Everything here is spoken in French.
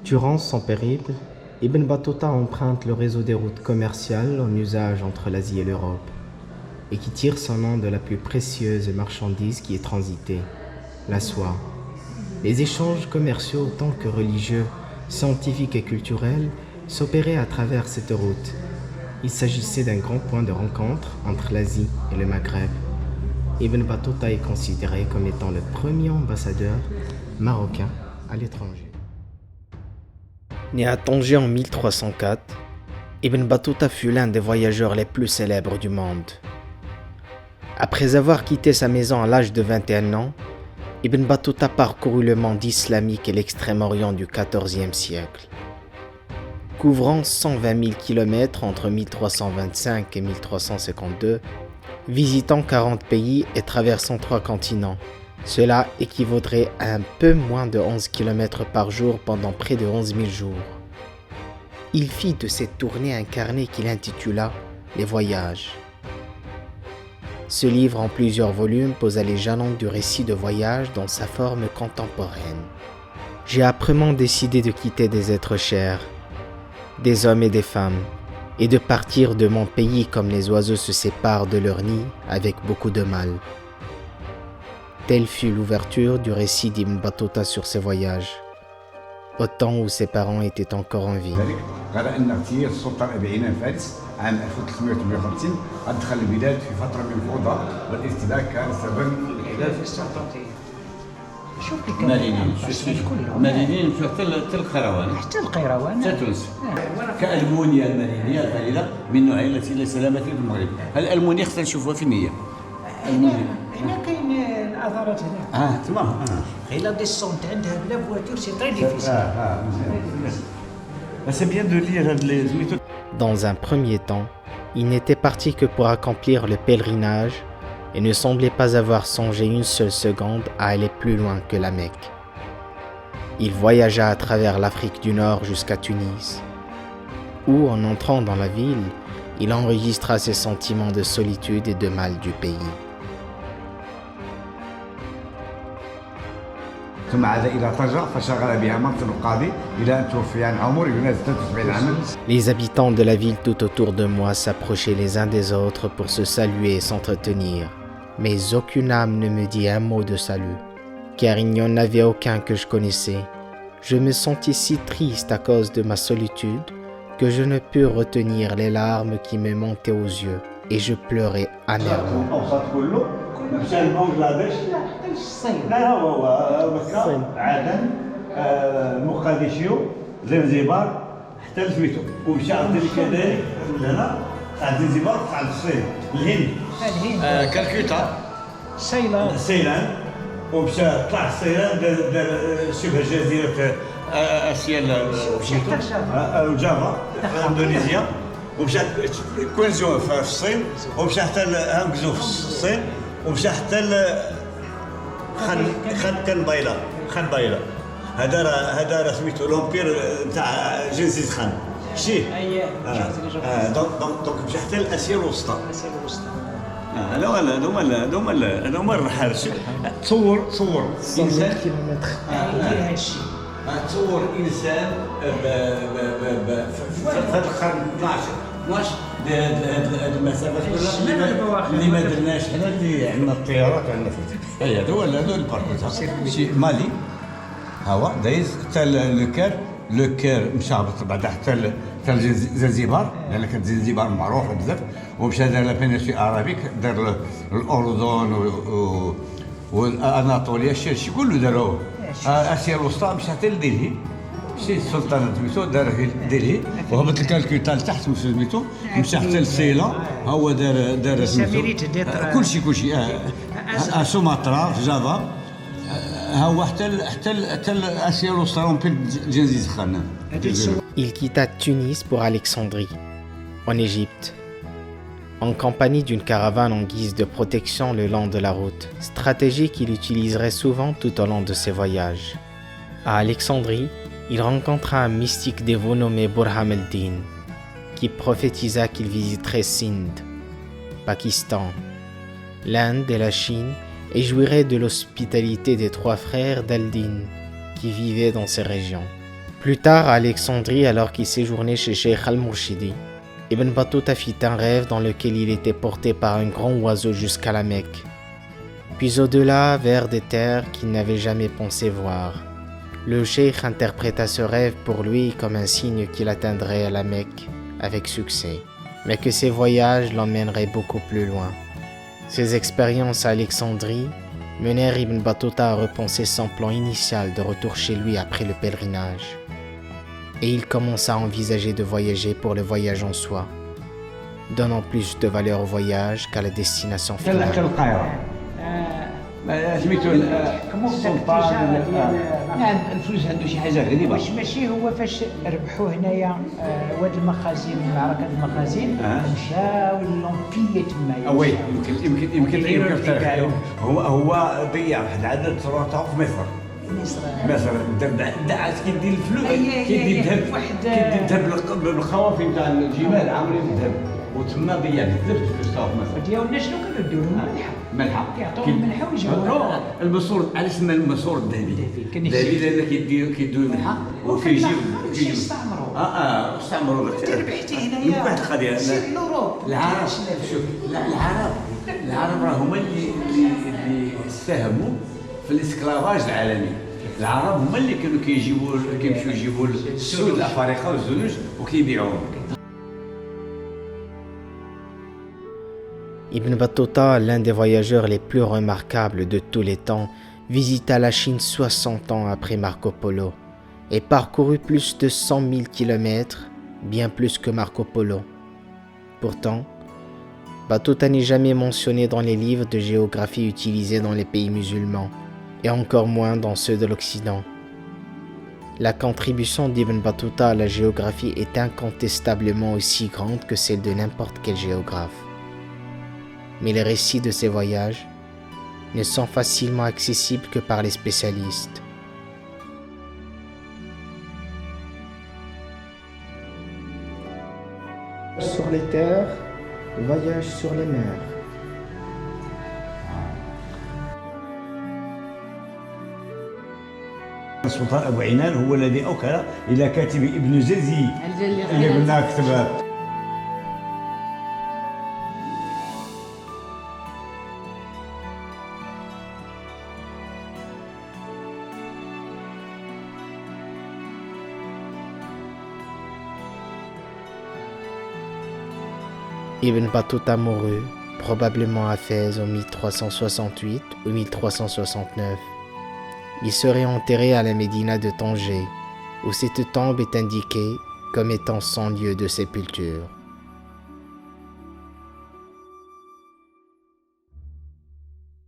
Durant son périple, Ibn Battuta emprunte le réseau des routes commerciales en usage entre l'Asie et l'Europe, et qui tire son nom de la plus précieuse marchandise qui est transitée, la soie. Les échanges commerciaux autant que religieux, scientifiques et culturels s'opéraient à travers cette route. Il s'agissait d'un grand point de rencontre entre l'Asie et le Maghreb. Ibn Battuta est considéré comme étant le premier ambassadeur marocain à l'étranger. Né à Tanger en 1304, Ibn Battuta fut l'un des voyageurs les plus célèbres du monde. Après avoir quitté sa maison à l'âge de 21 ans, Ibn Battuta parcourut le monde islamique et l'Extrême-Orient du XIVe siècle. Couvrant 120 000 km entre 1325 et 1352, visitant 40 pays et traversant 3 continents, cela équivaudrait à un peu moins de 11 km par jour pendant près de 11 000 jours. Il fit de cette tournée un carnet qu'il intitula « Les voyages ». Ce livre en plusieurs volumes posa les jalons du récit de voyage dans sa forme contemporaine. J'ai âprement décidé de quitter des êtres chers, des hommes et des femmes, et de partir de mon pays comme les oiseaux se séparent de leur nid avec beaucoup de mal. Telle fut l'ouverture du récit d'Ibn Battuta sur ses voyages, au temps où ses parents étaient encore en vie. عام 1358 أدخل البلاد في فترة من الفوضى والارتباك كان سببا للانحلال في السلطنتين. شوف لي مالينيين حتى القيروان حتى القيروان حتى تونس كألمونيا المالينية القليلة من نوعين التي لا سلامة في المغرب. الألمونيا خصنا نشوفوها في النية. هنا كاين الأثارات هنا. تما. غير ديسونت عندها بلا فواتور سي تري ديفيسيل. C'est bien de lire les méthodes. Dans un premier temps, il n'était parti que pour accomplir le pèlerinage et ne semblait pas avoir songé une seule seconde à aller plus loin que la Mecque. Il voyagea à travers l'Afrique du Nord jusqu'à Tunis, où, en entrant dans la ville, il enregistra ses sentiments de solitude et de mal du pays. ثم عاد إلى طنجة فشغل بها منصب القاضي إلى أن توفي عن عمر يناهز 73 عاما. Les habitants de la ville tout autour de moi s'approchaient les uns des autres pour se saluer et s'entretenir, mais aucune âme ne me dit un mot de salut, car il n'y en avait aucun que je connaissais. Je me sentis si triste à cause de ma solitude que je ne pus retenir les larmes qui me montaient aux yeux, et je pleurais amèrement. مشى لبنغلاديش لا هو مكة عدن مقديشيو زنزبار حتى لسميتو ومشى عاوتاني كذلك من هنا تاع زنزبار تاع الصين الهند كالكوتا سيلان ومشى طلع سيلان دار شبه جزيرة اسيا جافا اندونيسيا ومشى كوينزو في الصين ومشى حتى هانغزو في الصين ومشى حتى خان بايلا هذا راه سميتو لومبير نتاع جنكيز خان شتيه دونك مشى حتى لاسيا الوسطى هذوما الرحال تصور انسان كيلومتر تصور انسان في هذا القرن 12 هذه المسافات كلها اللي ما درناش حنا اللي عندنا الطيارات عندنا في هذا ولا هذا الباركور شي مالي ها هو دايز حتى لو كير مشى هبط بعد حتى زنزبار لان كانت زنزبار معروفه بزاف ومشى دار لا بينيسي ارابيك دار الاردن والاناطوليا الشيء كله داروه اسيا الوسطى مشى حتى لدلهي مشي السلطنة سميتو دار دلهي وهبط الكالكوتا لتحت سميتو مشى حتى لسيلان ها هو دار سميتو كلشي سومطرة في جافا ها هو حتى اسيا الوسطى رومبي جنكيز خان. Il quitta Tunis pour Alexandrie, en Égypte, en compagnie d'une caravane en guise de protection le long de la route, stratégie qu'il utiliserait souvent tout au long de ses voyages. À Alexandrie, il rencontra un mystique dévot nommé Burham el-Din, qui prophétisa qu'il visiterait Sindh, Pakistan, l'Inde et la Chine et jouirait de l'hospitalité des 3 frères d'Al-Din qui vivaient dans ces régions. Plus tard, à Alexandrie, alors qu'il séjournait chez Cheikh al-Mourchidi, Ibn Battuta fit un rêve dans lequel il était porté par un grand oiseau jusqu'à la Mecque, puis au-delà vers des terres qu'il n'avait jamais pensé voir. Le cheikh interpréta ce rêve pour lui comme un signe qu'il atteindrait à la Mecque avec succès, mais que ses voyages l'emmèneraient beaucoup plus loin. Ses expériences à Alexandrie menèrent Ibn Battuta à repenser son plan initial de retour chez lui après le pèlerinage. Et il commença à envisager de voyager pour le voyage en soi, donnant plus de valeur au voyage qu'à la destination finale. سميتو السلطان الفلوس عنده شي حاجه غريبه. واش ماشي هو فاش ربحوا هنايا واد المخازن معركه المخازن مشاو للأولمبية تمايا. وي يمكن هو ضيع واحد العدد ثروته في مصر دعس كيدير الفلوس كيدير الذهب بالخوافي نتاع الجبال عامرين بالذهب وتما ضيع بزاف الفلوس في مصر. ديالنا شنو كانوا يديروا ملحه كيعطيوهم ملحه ويجيبوها. المسور علاش سمى المسور الذهبي لان كيديروا الملحه وكيجيو استعمروا ربحتي هنايا واحد القضيه العرب. شوف العرب راه هما اللي ساهموا في الاسكلافاج العالمي. العرب هما اللي كانوا كيمشيو يجيبوا السود الافارقه والزنوج وكيبيعوهم. Ibn Battuta, l'un des voyageurs les plus remarquables de tous les temps, visita la Chine 60 ans après Marco Polo et parcourut plus de 100 000 kilomètres, bien plus que Marco Polo. Pourtant, Battuta n'est jamais mentionné dans les livres de géographie utilisés dans les pays musulmans, et encore moins dans ceux de l'Occident. La contribution d'Ibn Battuta à la géographie est incontestablement aussi grande que celle de n'importe quel géographe. Mais les récits de ces voyages ne sont facilement accessibles que par les spécialistes. Sur les terres, voyage sur les mers. السلطان أبو عنان هو الذي أوكل إلى كاتب ابن جزي اللي قلنا كتب. Ibn Battuta mourut, probablement à Fès en 1368 ou 1369. Il serait enterré à la Médina de Tanger, où cette tombe est indiquée comme étant son lieu de sépulture.